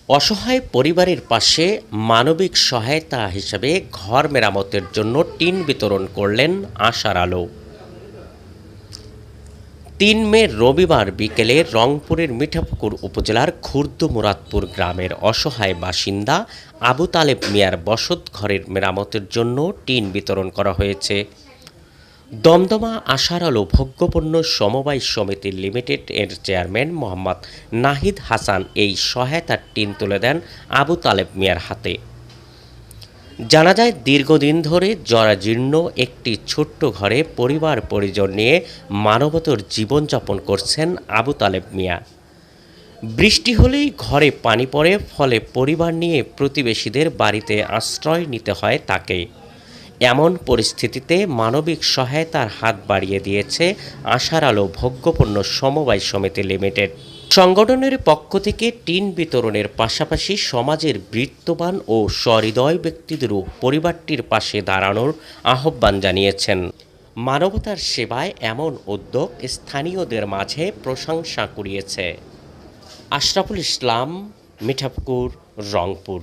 অসহায় পরিবারের পাশে মানবিক সহায়তা হিসেবে ঘর মেরামতের জন্য টিন বিতরণ করলেন আশার আলো। ৩ মে রবিবার বিকেলে রংপুরের মিঠাপুকুর উপজেলার খুর্দ মুরাদপুর গ্রামের অসহায় বাসিন্দা আবু তালেব মিয়ার বসতঘরের মেরামতের জন্য টিন বিতরণ করা হয়েছে। দমদমা আশার আলো ভোগ্যপণ্য সমবায় সমিতি লিমিটেড এর চেয়ারম্যান মোহাম্মদ নাহিদ হাসান এই সহায়তার টিন তুলে দেন আবু তালেব মিয়ার হাতে। জানা যায়, দীর্ঘদিন ধরে জরাজীর্ণ একটি ছোট্ট ঘরে পরিবার পরিজন নিয়ে মানবতর জীবনযাপন করছেন আবু তালেব মিয়া। বৃষ্টি হলেই ঘরে পানি পড়ে, ফলে পরিবার নিয়ে প্রতিবেশীদের বাড়িতে আশ্রয় নিতে হয় তাকে। এমন পরিস্থিতিতে মানবিক সহায়তার হাত বাড়িয়ে দিয়েছে আশার আলো ভোগ্যপণ্য সমবায় সমিতি লিমিটেড। সংগঠনের পক্ষ থেকে টিন বিতরণের পাশাপাশি সমাজের বৃত্তবান ও সহৃদয় ব্যক্তিদেরও পরিবারটির পাশে দাঁড়ানোর আহ্বান জানিয়েছেন। মানবতার সেবায় এমন উদ্যোগ স্থানীয়দের মাঝে প্রশংসা কুড়িয়েছে। আশরাফুল ইসলাম, মিঠাপুকুর, রংপুর।